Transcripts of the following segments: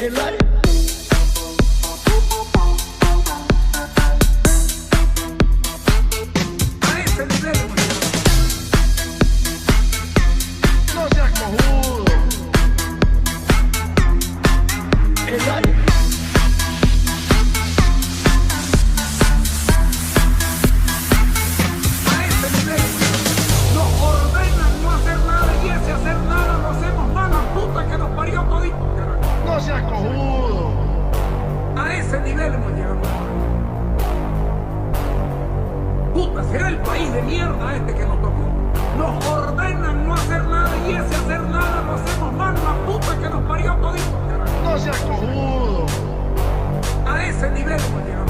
El aire. A ese nivel, no seas cojudo. El aire. A ese nivel. Nos ordenan no hacer nada y ese hacer nada lo hacemos mal, la puta que nos parió todito. No seas cojudo. A ese nivel hemos llegado. Puta, será el país de mierda este que nos tocó. Nos ordenan no hacer nada y ese hacer nada lo hacemos mal, la puta que nos parió todito. No seas cojudo. A ese nivel hemos llegado.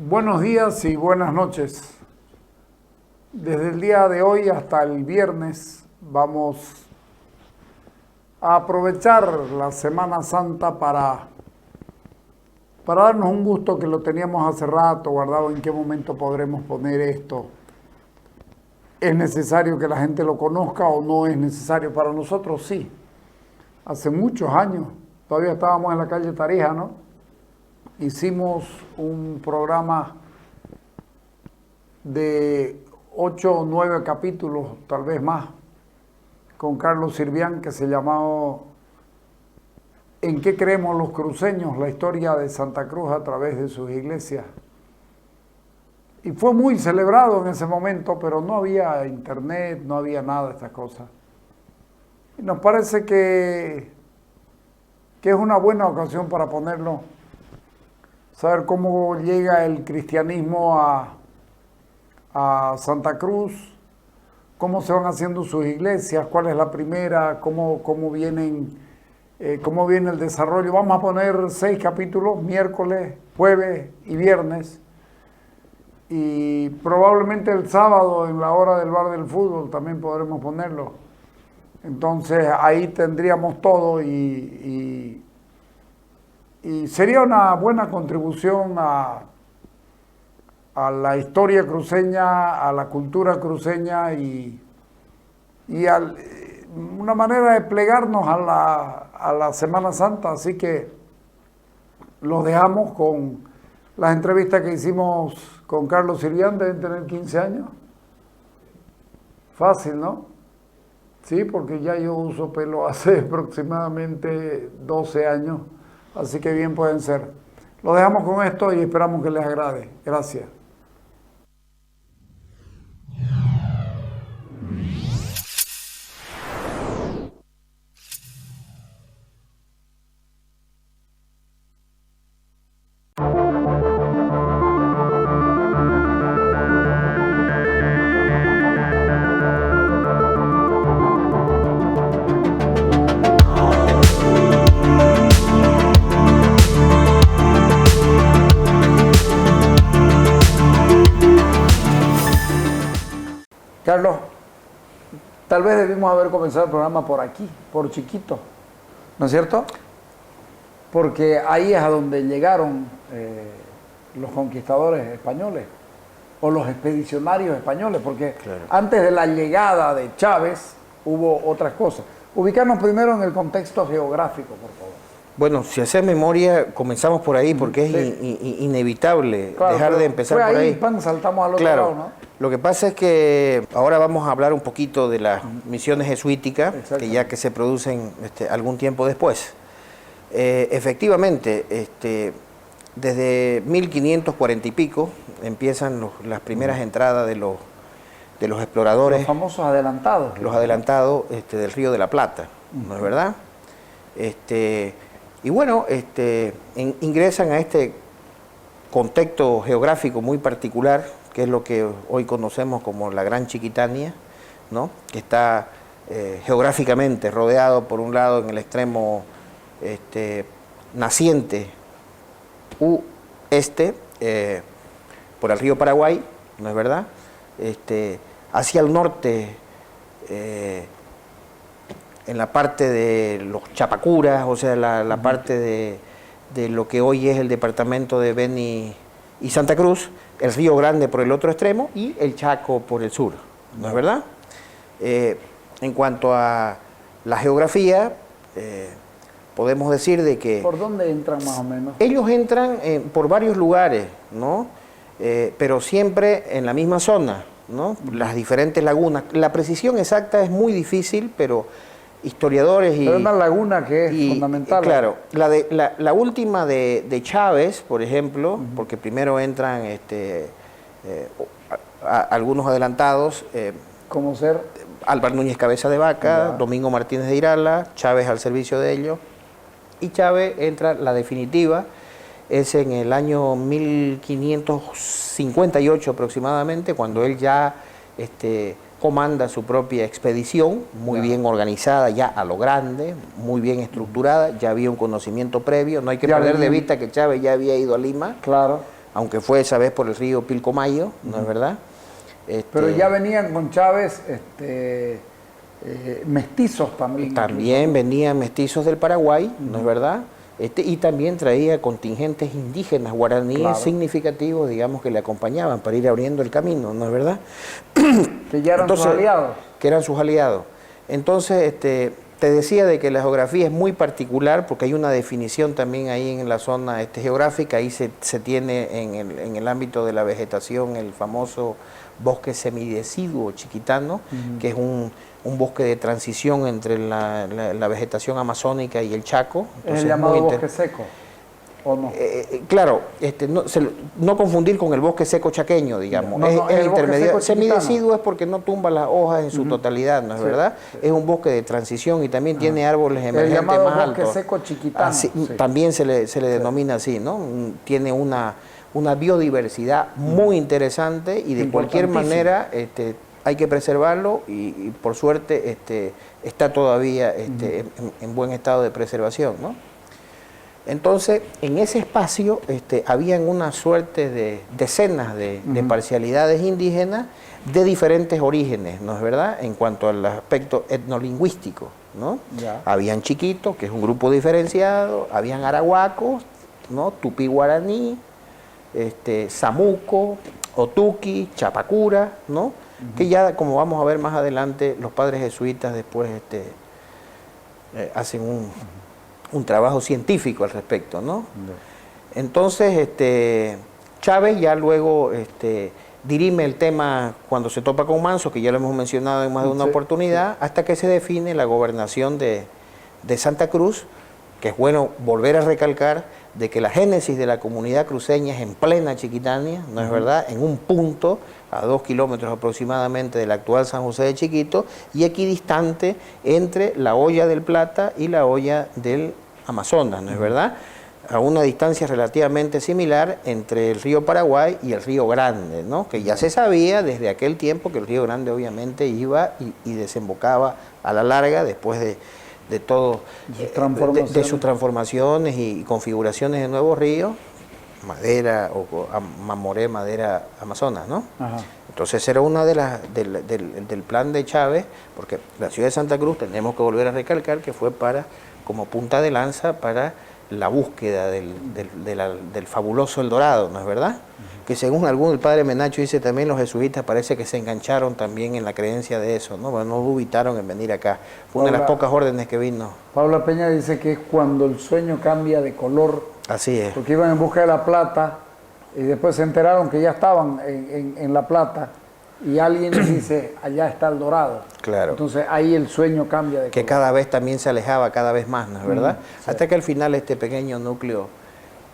Buenos días y buenas noches. Desde el día de hoy hasta el viernes vamos a aprovechar la Semana Santa para darnos un gusto que lo teníamos hace rato guardado. ¿En qué momento podremos poner esto? ¿Es necesario que la gente lo conozca o no es necesario? Para nosotros sí. Hace muchos años, todavía estábamos en la calle Tarija, ¿no? Hicimos un programa de 8 o 9 capítulos, tal vez más, con Carlos Sirvián, que se llamaba ¿En qué creemos los cruceños? La historia de Santa Cruz a través de sus iglesias. Y fue muy celebrado en ese momento, pero no había internet, no había nada de estas cosas. Y nos parece que es una buena ocasión para ponerlo. Saber cómo llega el cristianismo a Santa Cruz, cómo se van haciendo sus iglesias, cuál es la primera, cómo viene el desarrollo. Vamos a poner 6 capítulos, miércoles, jueves y viernes. Y probablemente el sábado en la hora del bar del fútbol también podremos ponerlo. Entonces ahí tendríamos todo y sería una buena contribución a la historia cruceña, a la cultura cruceña y una manera de plegarnos a la Semana Santa. Así que los dejamos con las entrevistas que hicimos con Carlos Sirvián. Deben tener 15 años. Fácil, ¿no? Sí, porque ya yo uso pelo hace aproximadamente 12 años. Así que bien pueden ser. Lo dejamos con esto y esperamos que les agrade. Gracias. Carlos, tal vez debimos haber comenzado el programa por aquí, por Chiquito, ¿no es cierto? Porque ahí es a donde llegaron los conquistadores españoles o los expedicionarios españoles, porque claro, antes de la llegada de Chávez hubo otras cosas. Ubicarnos primero en el contexto geográfico, por favor. Bueno, si haces memoria, comenzamos por ahí, porque es inevitable dejar de empezar por ahí. Saltamos al otro lado, ¿no? Lo que pasa es que ahora vamos a hablar un poquito de las misiones jesuíticas, que ya que se producen algún tiempo después. Efectivamente, desde 1540 y pico empiezan las primeras entradas de los exploradores. Los famosos adelantados. Los adelantados del Río de la Plata, ¿no es verdad? Y bueno, ingresan a este contexto geográfico muy particular, que es lo que hoy conocemos como la Gran Chiquitania, ¿no? Que está geográficamente rodeado por un lado en el extremo naciente este por el río Paraguay, ¿no es verdad? hacia el norte, en la parte de los Chapacuras, o sea, la parte de lo que hoy es el departamento de Beni y Santa Cruz, el Río Grande por el otro extremo y el Chaco por el sur, ¿no es verdad? En cuanto a la geografía, podemos decir de que... ¿Por dónde entran más o menos? Ellos entran por varios lugares, ¿no? Pero siempre en la misma zona, ¿no? Las diferentes lagunas. La precisión exacta es muy difícil, pero historiadores y... Pero es una laguna que es fundamental. Claro, la última de Chávez, por ejemplo, porque primero entran algunos adelantados... ¿Cómo ser? Álvaro Núñez Cabeza de Vaca, Ya. Domingo Martínez de Irala, Chávez al servicio de ellos, y Chávez entra, la definitiva, es en el año 1558 aproximadamente, cuando él ya comanda su propia expedición, muy bien organizada, ya a lo grande, muy bien estructurada, ya había un conocimiento previo, no hay que perder de vista que Chávez ya había ido a Lima, claro, aunque fue esa vez por el río Pilcomayo, ¿no es verdad? Pero ya venían con Chávez mestizos también. También venían mestizos del Paraguay, ¿no es verdad? Y también traía contingentes indígenas guaraníes significativos, digamos, que le acompañaban para ir abriendo el camino, ¿no es verdad? Que ya eran sus aliados. Que eran sus aliados. Entonces, te decía de que la geografía es muy particular porque hay una definición también ahí en la zona geográfica, ahí se tiene en el ámbito de la vegetación el famoso bosque semideciduo chiquitano, que es un bosque de transición entre la vegetación amazónica y el Chaco. Entonces, ¿es el llamado bosque seco o no? Claro, no confundir con el bosque seco chaqueño, digamos. No, es intermedio. Semideciduo Semideciduo es porque no tumba las hojas en su totalidad, ¿no es verdad? Es un bosque de transición y también tiene árboles emergentes más altos. El llamado bosque seco chiquitano. Así, también se le denomina así, ¿no? Tiene una biodiversidad muy interesante y de cualquier manera hay que preservarlo y por suerte está todavía en buen estado de preservación, ¿no? Entonces, en ese espacio habían una suerte de decenas de parcialidades indígenas de diferentes orígenes, ¿no es verdad? En cuanto al aspecto etnolingüístico, ¿no? Ya. Habían chiquitos, que es un grupo diferenciado, habían arahuacos, ¿no? Tupí guaraní, Samuco, Otuqui, Chapacura, ¿no? Que ya, como vamos a ver más adelante, los padres jesuitas después hacen un trabajo científico al respecto, ¿no? Entonces, Chávez ya luego dirime el tema cuando se topa con Manso, que ya lo hemos mencionado en más de una oportunidad, hasta que se define la gobernación de Santa Cruz, que es bueno volver a recalcar de que la génesis de la comunidad cruceña es en plena Chiquitania, ¿no es verdad? En un punto, a 2 kilómetros aproximadamente del actual San José de Chiquito, y equidistante entre la Hoya del Plata y la Hoya del Amazonas, ¿no es verdad? A una distancia relativamente similar entre el río Paraguay y el río Grande, ¿no? Que ya se sabía desde aquel tiempo que el río Grande obviamente iba y desembocaba a la larga después de todo, de sus transformaciones y configuraciones de nuevos ríos, madera o mamoré, madera amazonas, ¿no? Ajá. Entonces era una de del plan de Chávez, porque la ciudad de Santa Cruz, tenemos que volver a recalcar que fue como punta de lanza para la búsqueda del fabuloso El Dorado, ¿no es verdad? Que según el padre Menacho dice también, los jesuitas parece que se engancharon también en la creencia de eso, ¿no? Bueno, no dubitaron en venir acá. Fue una de las pocas órdenes que vino. Paula Peña dice que es cuando el sueño cambia de color. Así es. Porque iban en busca de la plata y después se enteraron que ya estaban en la plata y alguien dice, allá está El Dorado. Claro. Entonces ahí el sueño cambia de color. Que cada vez también se alejaba cada vez más, ¿no es verdad? Sí. Hasta que al final este pequeño núcleo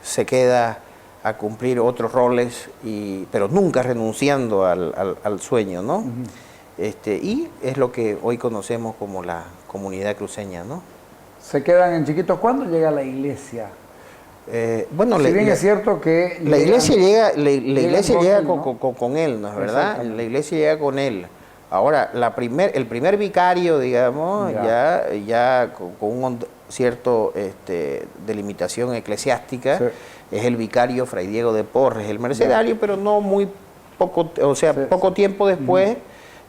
se queda a cumplir otros roles, pero nunca renunciando al sueño, ¿no? Y es lo que hoy conocemos como la comunidad cruceña, ¿no? ¿Se quedan en Chiquitos cuándo llega la iglesia? Bueno, si bien es cierto que la iglesia llega con él, ¿no es verdad? La iglesia llega con él. Ahora, el primer vicario, digamos, ya con un cierto delimitación eclesiástica, es el vicario Fray Diego de Porres, el mercedario, pero no muy poco tiempo después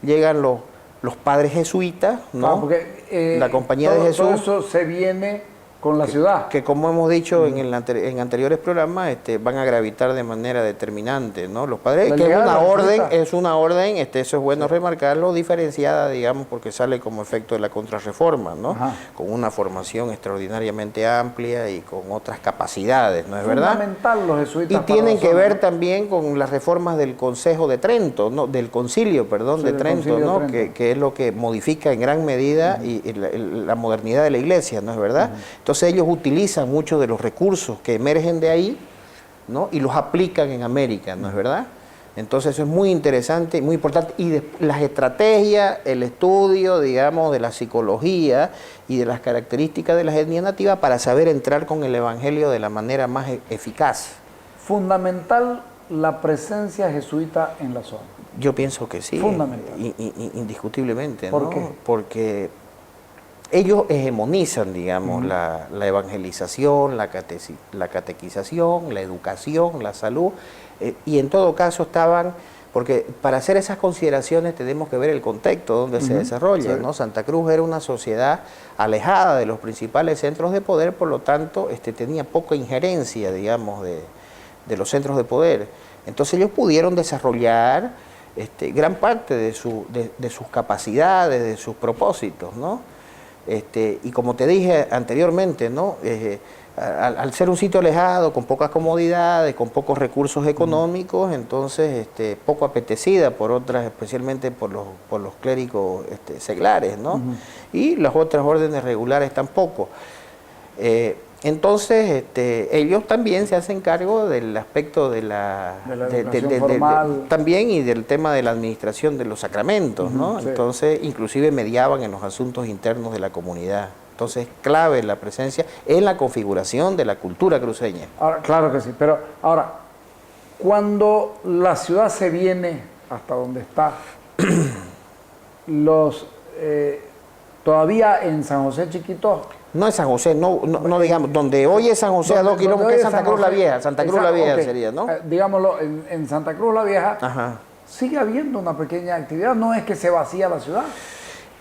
llegan los padres jesuitas, ¿no? Porque, la Compañía de Jesús. Todo eso se viene con la ciudad. Que como hemos dicho en anteriores programas, van a gravitar de manera determinante, ¿no? Los padres, que es una orden, eso es bueno remarcarlo, diferenciada, digamos, porque sale como efecto de la Contrarreforma, ¿no? Ajá. Con una formación extraordinariamente amplia y con otras capacidades, ¿no es verdad? Fundamental los jesuitas. Y tienen que ver también con las reformas del Consejo de Trento, ¿no? Del Concilio, perdón, de Trento, ¿no? Que es lo que modifica en gran medida la modernidad de la Iglesia, ¿no es verdad? Entonces ellos utilizan muchos de los recursos que emergen de ahí, ¿no? Y los aplican en América, ¿no es verdad? Entonces eso es muy interesante, muy importante. Y las estrategias, el estudio, digamos, de la psicología y de las características de las etnias nativas para saber entrar con el Evangelio de la manera más eficaz. Fundamental la presencia jesuita en la zona. Yo pienso que sí. Fundamental. Indiscutiblemente, ¿Por ¿no? qué? Porque ellos hegemonizan, digamos, la evangelización, la catequización, la educación, la salud, y en todo caso estaban, porque para hacer esas consideraciones tenemos que ver el contexto donde se desarrolla, ¿no? Santa Cruz era una sociedad alejada de los principales centros de poder, por lo tanto tenía poca injerencia, digamos, de los centros de poder. Entonces ellos pudieron desarrollar gran parte de sus capacidades, de sus propósitos, ¿no? Y como te dije anteriormente, ¿no? Al ser un sitio alejado, con pocas comodidades, con pocos recursos económicos, entonces poco apetecida por otras, especialmente por los clérigos seglares, ¿no? Y las otras órdenes regulares tampoco. Entonces, ellos también se hacen cargo del aspecto de la educación formal. También, y del tema de la administración de los sacramentos, ¿no? Sí. Entonces, inclusive mediaban en los asuntos internos de la comunidad. Entonces, clave la presencia en la configuración de la cultura cruceña. Ahora, claro que sí, pero ahora, cuando la ciudad se viene hasta donde está, todavía en San José Chiquito. No es San José, no digamos, donde hoy es San José a 2 kilómetros, que es Santa Cruz la Vieja, Santa Cruz la Vieja sería, ¿no? Digámoslo, en Santa Cruz la Vieja sigue habiendo una pequeña actividad, no es que se vacía la ciudad.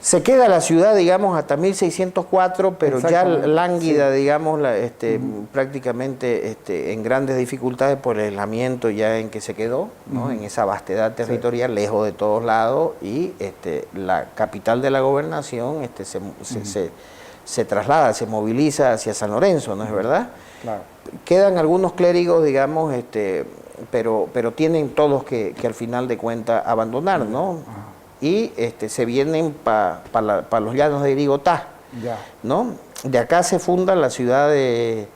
Se queda la ciudad, digamos, hasta 1604, pero ya lánguida, digamos, prácticamente en grandes dificultades por el aislamiento ya en que se quedó, ¿no? En esa vastedad territorial, lejos de todos lados, y la capital de la gobernación se traslada, se moviliza hacia San Lorenzo, ¿no es verdad? Claro. Quedan algunos clérigos, digamos, pero tienen todos que al final de cuentas abandonar, ¿no? Y se vienen para los llanos de Irigotá, ¿no? De acá se funda la ciudad de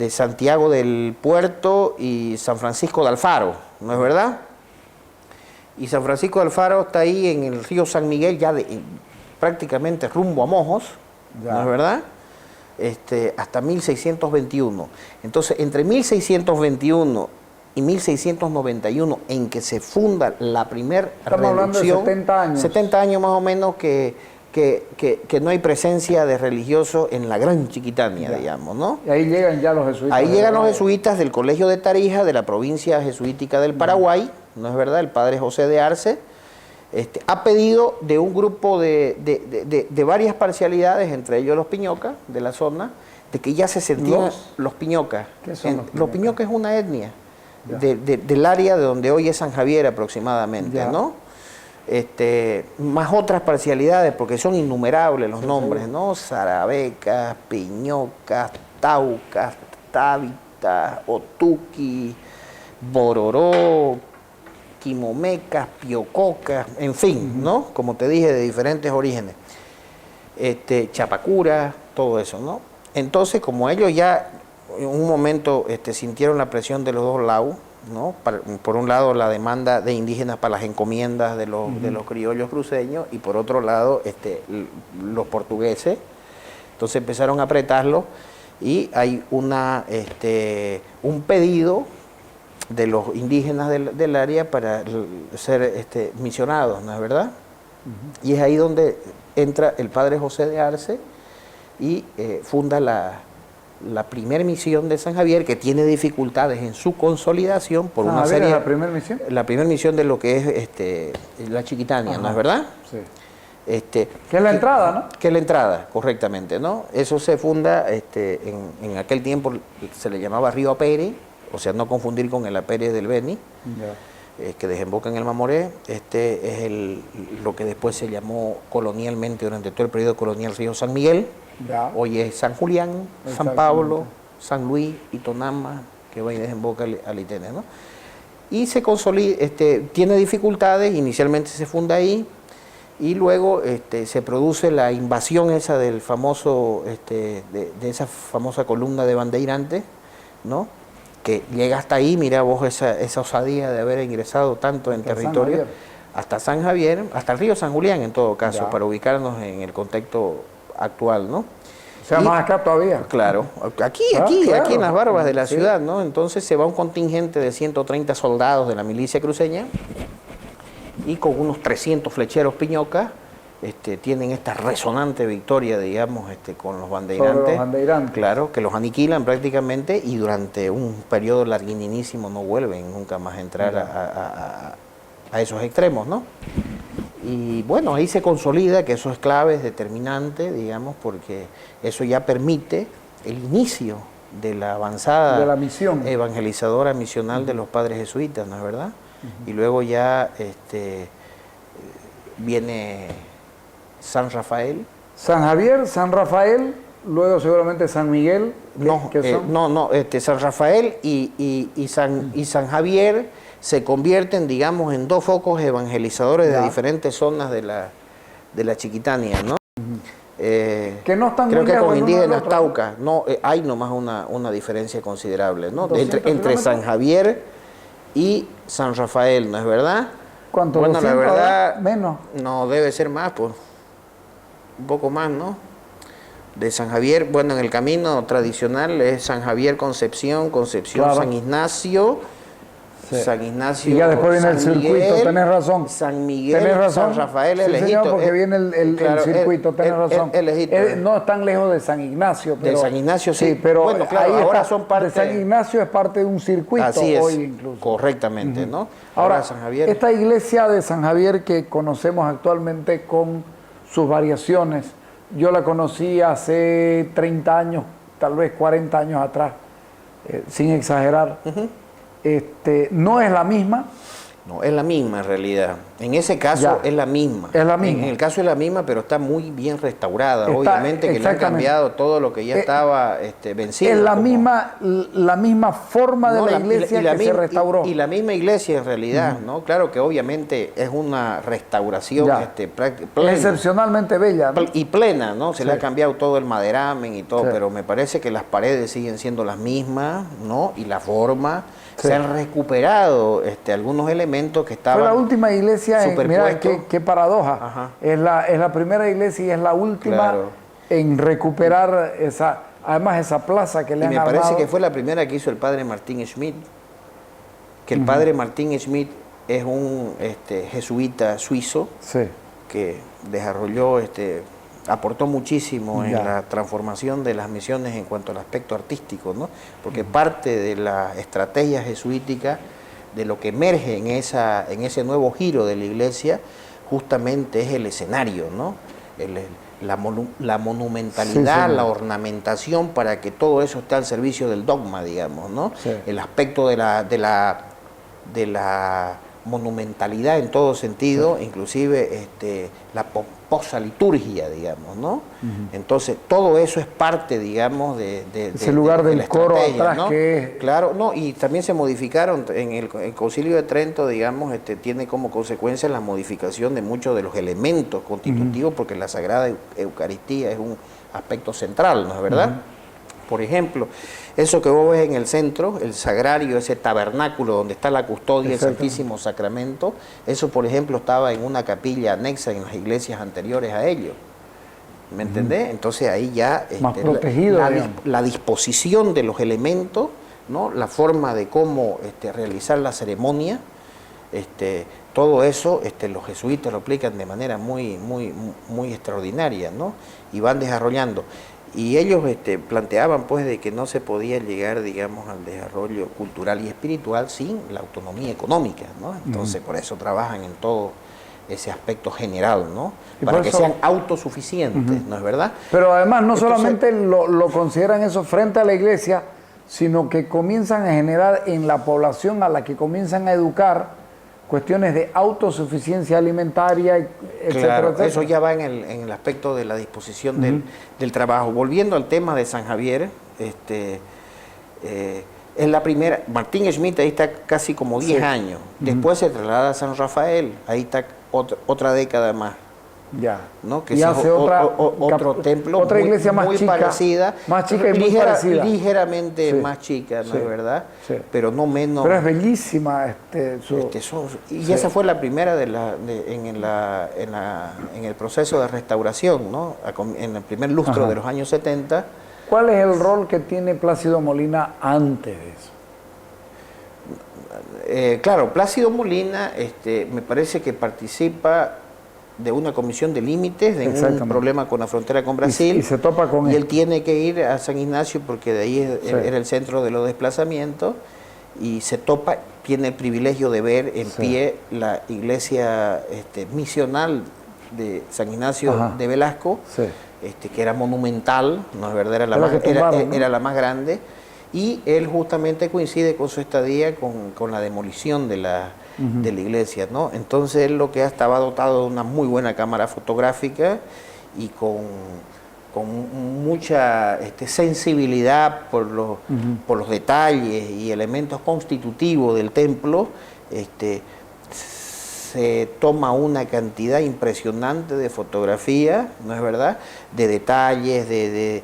Santiago del Puerto y San Francisco de Alfaro, ¿no es verdad? Y San Francisco de Alfaro está ahí en el río San Miguel, ya prácticamente rumbo a Mojos, ¿no es verdad? Hasta 1621. Entonces, entre 1621 y 1691, en que se funda la primera reducción. Estamos hablando de 70 años. 70 años más o menos que no hay presencia de religiosos en la Gran Chiquitania, digamos, ¿no? Y ahí llegan ya los jesuitas. Ahí llegan los jesuitas del Colegio de Tarija, de la provincia jesuítica del Paraguay, ¿no es verdad? El padre José de Arce. Ha pedido de un grupo de varias parcialidades, entre ellos los piñocas de la zona, de que ya se sentían los piñocas. ¿Qué son los piñocas? Los piñocas es una etnia del área de donde hoy es San Javier aproximadamente, ¿no? Más otras parcialidades, porque son innumerables los nombres, ¿no? Sarabecas, piñocas, taucas, tábitas, otuqui, bororó, quimomecas, piococas, en fin, ¿no? Como te dije, de diferentes orígenes. Chapacura, todo eso, ¿no? Entonces, como ellos ya en un momento sintieron la presión de los dos lados, ¿no? Por un lado, la demanda de indígenas para las encomiendas de los criollos cruceños, y por otro lado, los portugueses. Entonces empezaron a apretarlo, y hay un pedido de los indígenas del área para ser misionados, ¿no es verdad? Y es ahí donde entra el padre José de Arce y funda la la primera misión de San Javier, que tiene dificultades en su consolidación por ¿San una Javier serie... es la primera misión? La primera misión de lo que es la Chiquitania, Ajá. ¿no es verdad? Sí. Que es la entrada, ¿no? Que es la entrada, correctamente, ¿no? Eso se funda, en aquel tiempo se le llamaba Río Apere, o sea, no confundir con el Apere del Beni, que desemboca en el Mamoré. Este es lo que después se llamó colonialmente, durante todo el periodo colonial, Río San Miguel. Ya. Hoy es San Julián, San Pablo, San Luis, Itonama, que va y desemboca al Itene, ¿no? Y se consolida, tiene dificultades, inicialmente se funda ahí, y luego se produce la invasión esa del famoso, de esa famosa columna de bandeirantes, ¿no? Que llega hasta ahí, mira vos esa osadía de haber ingresado tanto en territorio, hasta San Javier, hasta el río San Julián en todo caso, Ya. para ubicarnos en el contexto actual, ¿no? O sea, más acá todavía. Claro, aquí claro. en las barbas de la Sí. ciudad, ¿no? Entonces se va un contingente de 130 soldados de la milicia cruceña y con unos 300 flecheros piñocas tienen esta resonante victoria, digamos, con los bandeirantes. Sobre los bandeirantes. Claro, que los aniquilan prácticamente y durante un periodo larguinísimo no vuelven nunca más a entrar a esos extremos, ¿no? Y bueno, ahí se consolida que eso es clave, es determinante, digamos, porque eso ya permite el inicio de la avanzada De la misión. evangelizadora misional de los padres jesuitas, ¿no es verdad? Y luego ya viene San Rafael. San Javier, San Rafael, luego seguramente San Miguel. ¿qué son? San Rafael y San Javier se convierten, digamos, en dos focos evangelizadores de diferentes zonas de la Chiquitania, ¿no? Que no están creo muy que lejos con el uno indígenas del otro. Tauca, no, hay nomás una diferencia considerable, ¿no? 200 Entre kilómetros. San Javier y San Rafael, ¿no es verdad? ¿Cuánto? Bueno, la 200, verdad, menos. no debe ser más, pues, un poco más, ¿no? De San Javier, bueno, en el camino tradicional es San Javier Concepción, Claro. San Ignacio, Sí. San Ignacio, Y ya después viene el San circuito, Miguel, tenés razón. San Miguel, Tenés razón. San Rafael, Sí, el señor, porque viene el circuito, tenés razón. No es tan lejos de San Ignacio. Pero, de San Ignacio, sí. pero bueno, claro, ahí ahora está, son parte... de San Ignacio es parte de un circuito Así es, hoy incluso. correctamente, ¿no? Ahora, San Javier... esta iglesia de San Javier que conocemos actualmente con sus variaciones, yo la conocí hace 30 años, tal vez 40 años atrás, sin exagerar. No es la misma. No, es la misma en realidad. En ese caso Ya. es la misma. Es la misma. En el caso es la misma, pero está muy bien restaurada. Está- Obviamente que le han exactamente. cambiado todo lo que ya estaba vencido. Es la como- misma forma de No, la iglesia que se restauró. Y la misma iglesia en realidad, ¿no? Claro que obviamente es una restauración Ya. plena. Excepcionalmente bella, ¿no? Y plena, ¿no? Se le Sí. ha cambiado todo el maderamen y todo, Sí. pero me parece que las paredes siguen siendo las mismas, ¿no? Y la forma. Sí. Se han recuperado algunos elementos que estaban... Fue la última iglesia, mira superpuestos. qué paradoja. Ajá. Es la primera iglesia y es la última Claro. en recuperar esa plaza que le Y han me parece armado. que fue la primera que hizo el padre Martín Schmidt, que el padre Martín Schmidt es un jesuita suizo Sí. que desarrolló, aportó muchísimo en Ya. la transformación de las misiones en cuanto al aspecto artístico, ¿no? Porque parte de la estrategia jesuítica, de lo que emerge en ese nuevo giro de la iglesia, justamente es el escenario, ¿no? La monumentalidad, Sí, sí. la ornamentación para que todo eso esté al servicio del dogma, digamos, ¿no? Sí. El aspecto de la monumentalidad en todo sentido, inclusive la pomposa liturgia, digamos, ¿no? Entonces, todo eso es parte, digamos, de Ese lugar de del la coro estrategia, atrás ¿no? que es... Claro, no, y también se modificaron en el Concilio de Trento, digamos, tiene como consecuencia la modificación de muchos de los elementos constitutivos, porque la Sagrada Eucaristía es un aspecto central, ¿no es verdad? Por ejemplo, eso que vos ves en el centro, el sagrario, ese tabernáculo donde está la custodia del Exacto. Santísimo Sacramento, eso, por ejemplo, estaba en una capilla anexa en las iglesias anteriores a ello. ¿Me entendés? Entonces ahí ya Más protegido, digamos. la disposición de los elementos, ¿no? La forma de cómo realizar la ceremonia, todo eso los jesuitas lo aplican de manera muy extraordinaria, ¿no? Y van desarrollando. Y ellos planteaban pues de que no se podía llegar, digamos, al desarrollo cultural y espiritual sin la autonomía económica, ¿no? Entonces por eso trabajan en todo ese aspecto general, ¿no? Para que sean autosuficientes, ¿no es verdad? Pero además no solamente lo consideran eso frente a la iglesia, sino que comienzan a generar en la población a la que comienzan a educar cuestiones de autosuficiencia alimentaria, etcétera, Claro, etcétera. eso ya va en el aspecto de la disposición del trabajo. Volviendo al tema de San Javier, es la primera, Martín Schmidt ahí está casi como 10 años, después se traslada a San Rafael, ahí está otra década más. Ya. ¿No? Que y hace otro templo, otra iglesia muy más chica, parecida, más chica y muy parecida. Ligeramente Sí. más chica, ¿no Sí. es verdad? Sí. Pero no menos. Pero es bellísima. Y esa fue la primera en el proceso de restauración, ¿no? En el primer lustro de los años 70. ¿Cuál es el rol que tiene Plácido Molina antes de eso? Claro, Plácido Molina me parece que participa de una comisión de límites, de un problema con la frontera con Brasil. Y se topa con y él tiene que ir a San Ignacio porque de ahí era el centro de los desplazamientos, y se topa, tiene el privilegio de ver en pie la iglesia misional de San Ignacio de Velasco, que era monumental, ¿no es verdad? Era la más grande, y él justamente coincide con su estadía con la demolición de la iglesia, ¿no? Entonces él estaba dotado de una muy buena cámara fotográfica y con mucha sensibilidad por los detalles y elementos constitutivos del templo. Se toma una cantidad impresionante de fotografía, ¿no es verdad?, de detalles, de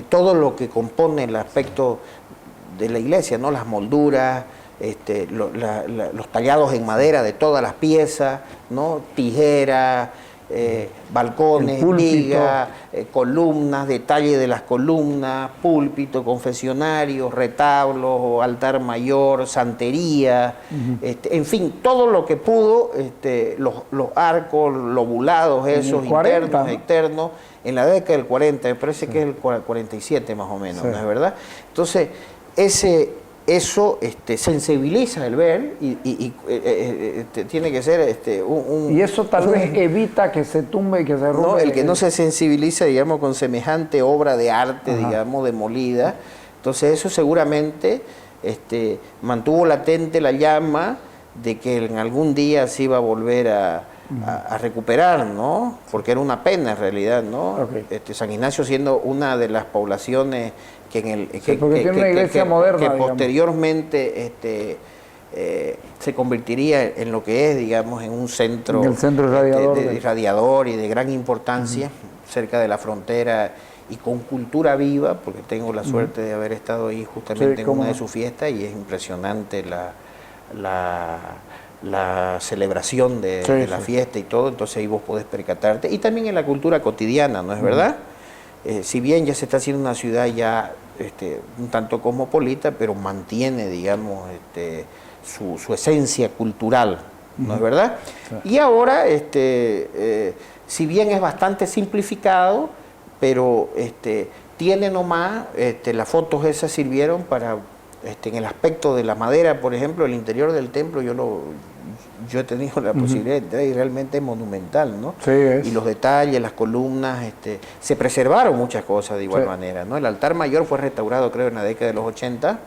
todo lo que compone el aspecto de la iglesia, ¿no? Las molduras, los tallados en madera de todas las piezas, ¿no? Tijeras, balcones, vigas, columnas, detalle de las columnas, púlpito, confesionario, retablo, altar mayor, santería, en fin, todo lo que pudo, los arcos, lobulados esos, internos, externos, en la década del 40, me parece que es el 47 más o menos, ¿no es verdad? Entonces, eso sensibiliza el ver y tiene que ser y eso tal vez evita que se tumbe y que se rompa. No, el que no se sensibiliza, digamos, con semejante obra de arte, digamos, demolida. Entonces eso seguramente mantuvo latente la llama de que en algún día se iba a volver a recuperar, ¿no? Porque era una pena en realidad, ¿no? San Ignacio siendo una de las poblaciones que posteriormente se convertiría en lo que es, digamos, en un centro, irradiador y de gran importancia cerca de la frontera y con cultura viva, porque tengo la suerte de haber estado ahí justamente en una de sus fiestas, y es impresionante la celebración de la fiesta y todo. Entonces ahí vos podés percatarte, y también en la cultura cotidiana, ¿no es verdad? Si bien ya se está haciendo una ciudad ya un tanto cosmopolita, pero mantiene, digamos, su esencia cultural, ¿no es verdad? Y ahora, si bien es bastante simplificado, pero tiene nomás, las fotos esas sirvieron para, en el aspecto de la madera, por ejemplo, el interior del templo, yo he tenido la posibilidad de ir, realmente monumental, ¿no? Sí, y los detalles, las columnas, se preservaron muchas cosas de igual manera, ¿no? El altar mayor fue restaurado, creo, en la década de los 80,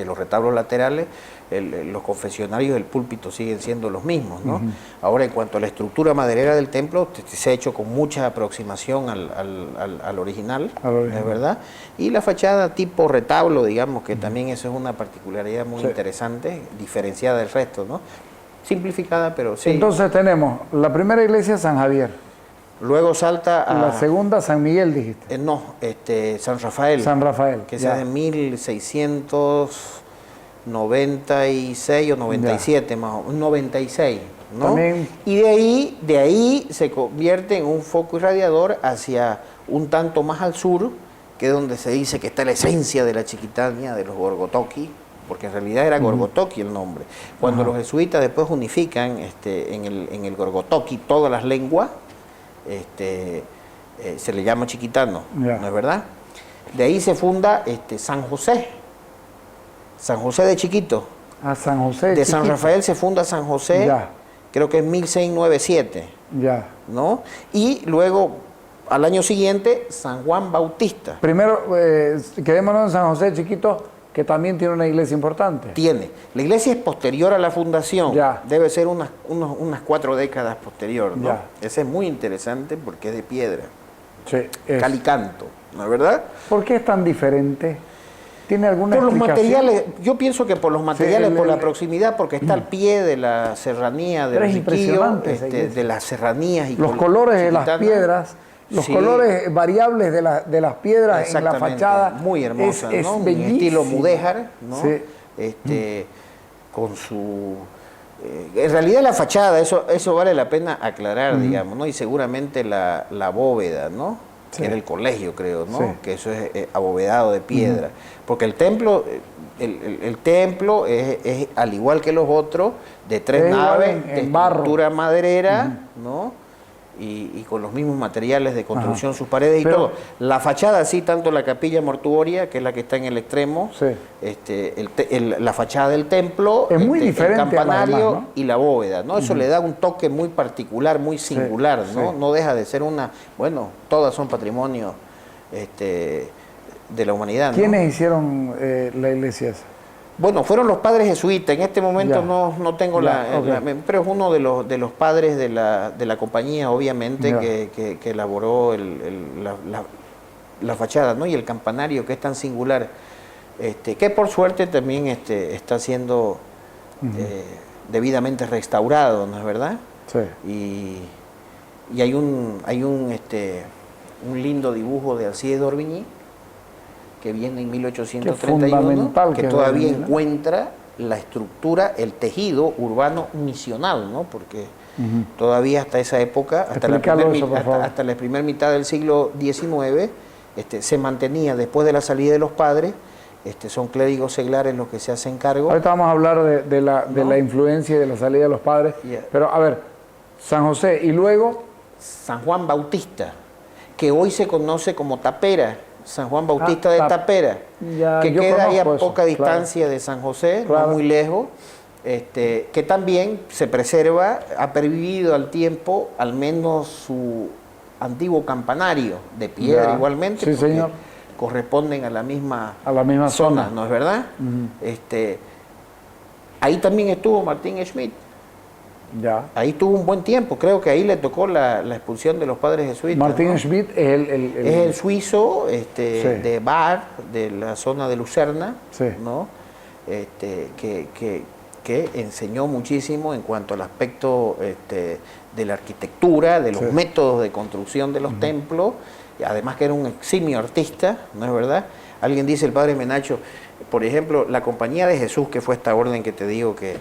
los retablos laterales, los confesionarios del púlpito siguen siendo los mismos, ¿no? Ahora, en cuanto a la estructura maderera del templo, se ha hecho con mucha aproximación al original, ¿es verdad? Y la fachada tipo retablo, digamos, que también eso es una particularidad muy interesante, diferenciada del resto, ¿no? Simplificada, pero sí. Entonces tenemos la primera iglesia, San Javier. Luego salta a... La segunda, San Miguel, dijiste. San Rafael. San Rafael. Que es de 1696 o 97, más o menos, 96, ¿no? También. Y de ahí se convierte en un foco irradiador hacia un tanto más al sur, que es donde se dice que está la esencia de la Chiquitania, de los Gorgotoqui, porque en realidad era Gorgotoqui el nombre. Cuando los jesuitas después unifican en el Gorgotoqui todas las lenguas, se le llama chiquitano, Ya. ¿no es verdad? De ahí se funda San José de Chiquito. A San José. De San Chiquito. Rafael se funda San José, Ya. creo que en 1697, Ya. ¿no? Y luego, al año siguiente, San Juan Bautista. Primero, quedémonos en San José Chiquito, que también tiene una iglesia importante. Tiene. La iglesia es posterior a la fundación, Ya. debe ser unas 4 décadas posterior, ¿no? Ya. Ese es muy interesante porque es de piedra, Sí, es. calicanto, ¿no es verdad? ¿Por qué es tan diferente? ¿Tiene alguna Por los explicación? materiales, yo pienso que por los materiales, el- por la el- proximidad, porque está al pie de la serranía Pero del es Riquillo, impresionante esa iglesia. de las serranías y Los colores de las Chiquitana. piedras, los Sí. colores variables de las piedras en la Exactamente, fachada. muy hermosa, es ¿no? En bellísima. estilo mudéjar, ¿no? Sí. Con su... en realidad la fachada, eso vale la pena aclarar, digamos, ¿no? Y seguramente la bóveda, ¿no? Sí. Que era el colegio, creo, ¿no? Sí. Que eso es abovedado de piedra. Porque el templo... El templo es, al igual que los otros, de 3 Es igual naves, en de barro. estructura maderera, ¿no? Y con los mismos materiales de construcción, Ajá. sus paredes y Pero- todo. La fachada, sí, tanto la capilla mortuoria, que es la que está en el extremo, Sí. la fachada del templo, Es muy diferente a el las campanario demás, ¿no? y la bóveda, ¿no? Eso le da un toque muy particular, muy singular, ¿no? sí. No deja de ser bueno, todas son patrimonio de la humanidad, ¿no? ¿Quiénes hicieron la iglesia esa? Bueno, fueron los padres jesuitas. En este momento Ya. no tengo Ya, ok. pero es uno de los padres de la compañía, obviamente, Ya. que elaboró la fachada, ¿no? Y el campanario, que es tan singular, que por suerte también está siendo debidamente restaurado, ¿no es verdad? Sí. Y hay un lindo dibujo de Alcides d'Orbigny, que viene en 1831, fundamental que que es todavía D'Orbigny, ¿no? encuentra la estructura, el tejido urbano misional, ¿no? Porque todavía hasta esa época, Explícalo eso, por favor. hasta la primera mitad del siglo XIX, se mantenía, después de la salida de los padres, son clérigos seglares los que se hacen cargo. Ahorita vamos a hablar de ¿No? la influencia y de la salida de los padres. Yeah. Pero a ver, San José y luego San Juan Bautista, que hoy se conoce como Tapera, San Juan Bautista de Tapera, Ya, que yo queda ahí a conozco eso, poca claro. distancia de San José, Claro. no muy lejos, que también se preserva, ha pervivido al tiempo al menos su antiguo campanario de piedra Ya. igualmente, Sí, porque señor. corresponden a la misma zona. ¿no es verdad? Ahí también estuvo Martín Schmidt. ya. Ahí tuvo un buen tiempo, creo que ahí le tocó la expulsión de los padres jesuitas. Martín ¿no? Schmidt es Es el suizo de Bar, de la zona de Lucerna, Sí. ¿no? Que enseñó muchísimo en cuanto al aspecto de la arquitectura, de los Sí. métodos de construcción de los templos, y además que era un eximio artista, ¿no es verdad? Alguien dice, el padre Menacho, por ejemplo, la Compañía de Jesús, que fue esta orden que te digo que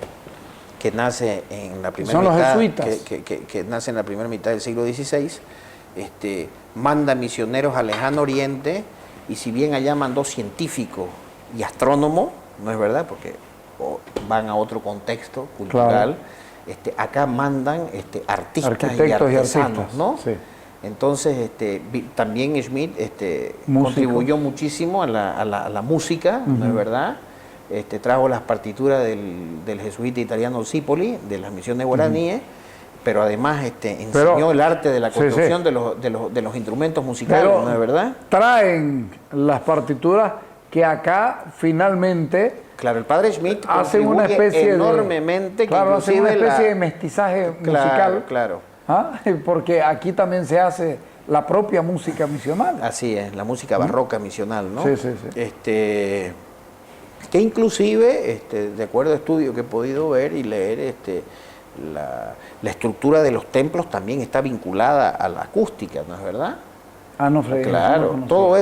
nace en la primera Son los mitad, jesuitas. que nace en la primera mitad del siglo XVI, manda misioneros al lejano oriente, y si bien allá mandó científicos y astrónomos, no es verdad, porque van a otro contexto cultural, Claro. Acá mandan artistas Arquitectos y y artesanos, artistas, ¿no? sí. Entonces, también Schmidt Músico. contribuyó muchísimo a la música, ¿no es verdad? Trajo las partituras del jesuita italiano Zipoli, de las misiones guaraníes, pero además enseñó el arte de la Sí, construcción sí. de los instrumentos musicales, Pero ¿no es verdad? traen las partituras que acá finalmente Claro, el padre Schmidt hacen una contribuye especie enormemente, que Claro, hacen una inclusive especie de mestizaje Claro, musical. claro. ¿Ah? Porque aquí también se hace la propia música misional. Así es, la música barroca misional, ¿no? Sí, sí, sí. Que inclusive, de acuerdo a estudios que he podido ver y leer, la estructura de los templos también está vinculada a la acústica, ¿no es verdad? Ah, no, Freddy. Claro, no, todos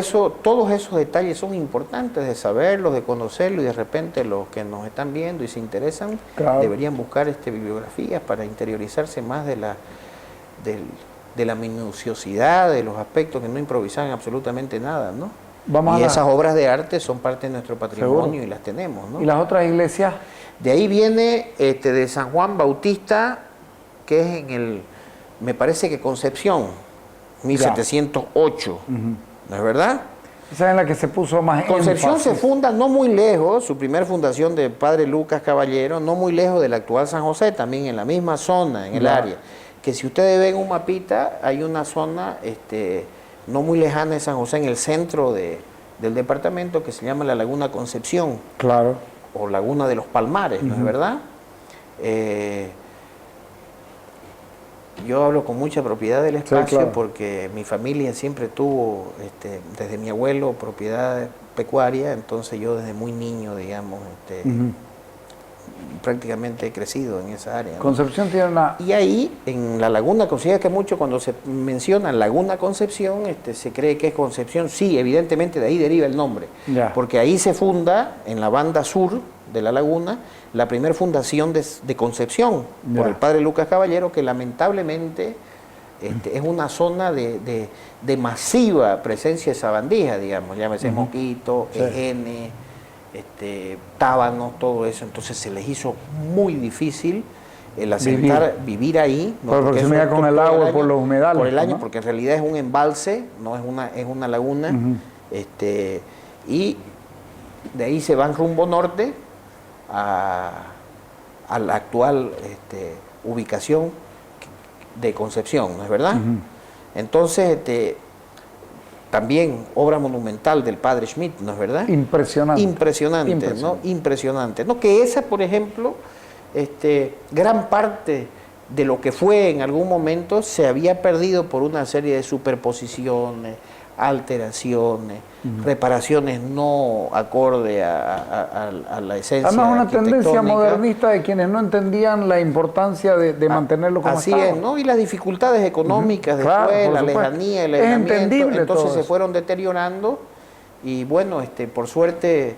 esos detalles son importantes de saberlos, de conocerlos, y de repente los que nos están viendo y se interesan Claro. deberían buscar bibliografías para interiorizarse más de la minuciosidad, de los aspectos, que no improvisan absolutamente nada, ¿no? Vamos y a esas obras de arte son parte de nuestro patrimonio. Seguro. Y las tenemos, ¿no? ¿Y las otras iglesias? De ahí viene de San Juan Bautista, que es me parece que Concepción, 1708, ¿no es verdad? Esa es en la que se puso más Concepción énfasis. se funda no muy lejos, su primer fundación de padre Lucas Caballero, no muy lejos del actual San José, también en la misma zona, en el área. Que si ustedes ven un mapita, hay una zona no muy lejana de San José, en el centro del departamento, que se llama la Laguna Concepción. Claro. O Laguna de los Palmares, ¿no es verdad? Yo hablo con mucha propiedad del espacio, sí, claro, porque mi familia siempre tuvo, desde mi abuelo, propiedad pecuaria, entonces yo desde muy niño, digamos, prácticamente he crecido en esa área, ¿no? Concepción tiene una... Y ahí, en la Laguna, considera que mucho cuando se menciona Laguna Concepción, se cree que es Concepción, sí, evidentemente de ahí deriva el nombre, porque ahí se funda, en la banda sur de la laguna, la primera fundación de Concepción, por el padre Lucas Caballero, que lamentablemente es una zona de masiva presencia de sabandija, digamos, llámese mosquito, ejene, tábanos, todo eso. Entonces se les hizo muy difícil el asentar, vivir ahí, ¿no? Por proximidad con el agua, por los humedales. Por el año, ¿no? porque en realidad es un embalse, no es una laguna, y de ahí se van rumbo norte a la actual ubicación de Concepción, ¿no es verdad? Entonces, también obra monumental del padre Schmidt, ¿no es verdad? Impresionante. Impresionante, ¿no? Impresionante. ¿No? Que esa, por ejemplo, gran parte de lo que fue en algún momento se había perdido por una serie de superposiciones, alteraciones, reparaciones no acorde a la esencia además una tendencia arquitectónica. modernista de quienes no entendían la importancia de mantenerlo como así estaba. es, ¿no? Y las dificultades económicas Claro, después, por la supuesto. lejanía, el Es aislamiento, entendible entonces todo se eso. fueron deteriorando y bueno, por suerte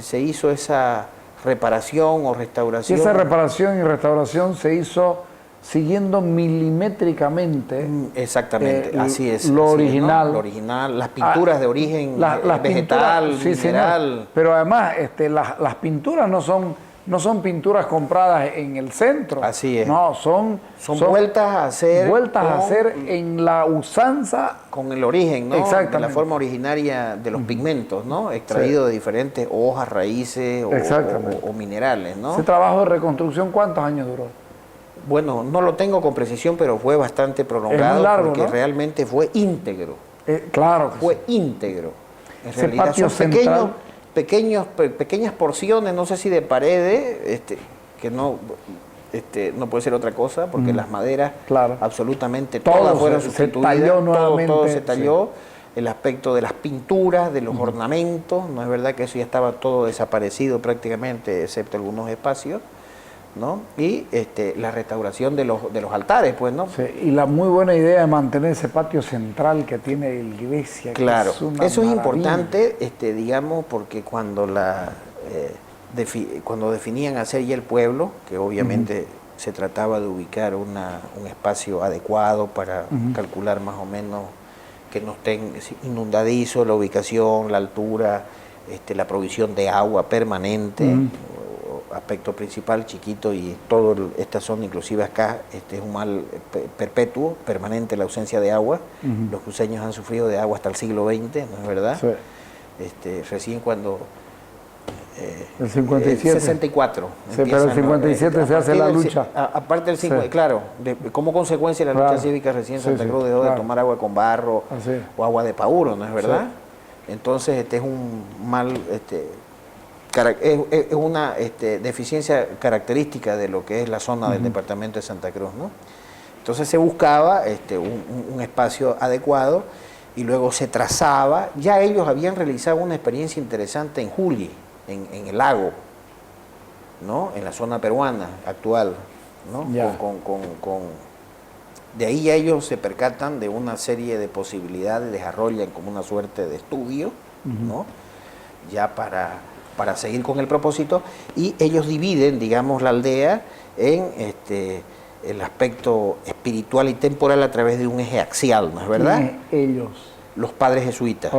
se hizo esa reparación o Y restauración. esa reparación y restauración se hizo siguiendo milimétricamente Exactamente, así es. lo así original. ¿no? Lo original, las pinturas de origen las vegetal, pinturas, sí, mineral. señor. Pero además las pinturas no son pinturas compradas en el centro. Así es. No, son vueltas a hacer. Vueltas a hacer en la usanza. Con el origen, ¿no? Exactamente. De la forma originaria de los pigmentos, ¿no? Extraídos de diferentes hojas, raíces o minerales, ¿no? Ese trabajo de reconstrucción, ¿cuántos años duró? Bueno, no lo tengo con precisión, pero fue bastante prolongado, es muy largo, porque ¿no? realmente fue íntegro. Claro que fue sí. íntegro. En Ese realidad patio son central. pequeñas porciones, no sé si de paredes, que no puede ser otra cosa, porque las maderas Claro. absolutamente Todo todas fueron se sustituidas. talló nuevamente, todo se talló. sí. El aspecto de las pinturas, de los ornamentos, no es verdad que eso ya estaba todo desaparecido prácticamente, excepto algunos espacios, ¿no? Y la restauración de los altares, pues, ¿no? Sí, y la muy buena idea de mantener ese patio central que tiene la iglesia. Claro, que es una eso es maravilla. importante, digamos, porque cuando cuando definían hacer ya el pueblo, que obviamente se trataba de ubicar un espacio adecuado para calcular más o menos que no estén inundadizo, la ubicación, la altura, la provisión de agua permanente, aspecto principal, chiquito, y toda esta zona, inclusive acá, es un mal perpetuo, permanente la ausencia de agua. Los cruceños han sufrido de agua hasta el siglo XX, ¿no es verdad? Sí. Recién cuando... el 57. 64. Sí, pero el 57 se hace la lucha. Aparte del 50, Sí. Claro, como consecuencia de la lucha cívica recién Santa Cruz dejó de tomar agua con barro o agua de pauro, ¿no es verdad? Sí. Entonces es un mal, es una deficiencia característica de lo que es la zona del departamento de Santa Cruz, ¿no? Entonces se buscaba un espacio adecuado y luego se trazaba. Ya ellos habían realizado una experiencia interesante en Juli, en el lago, ¿no? En la zona peruana actual, ¿no? De ahí ellos se percatan de una serie de posibilidades, desarrollan como una suerte de estudio, ¿no? Ya para seguir con el propósito, y ellos dividen, digamos, la aldea en el aspecto espiritual y temporal a través de un eje axial, ¿no es verdad? Ellos. Los padres jesuitas.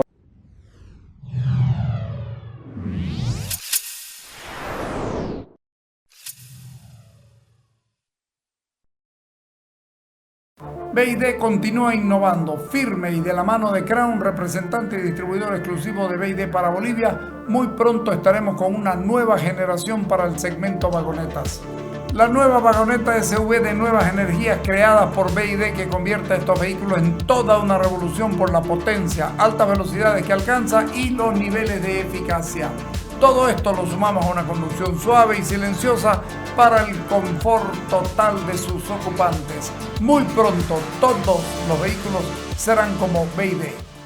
BYD continúa innovando, firme y de la mano de Crown, representante y distribuidor exclusivo de BYD para Bolivia. Muy pronto estaremos con una nueva generación para el segmento vagonetas. La nueva vagoneta SUV de nuevas energías creadas por BYD, que convierte a estos vehículos en toda una revolución por la potencia, altas velocidades que alcanza y los niveles de eficacia. Todo esto lo sumamos a una conducción suave y silenciosa para el confort total de sus ocupantes. Muy pronto todos los vehículos serán como BYD.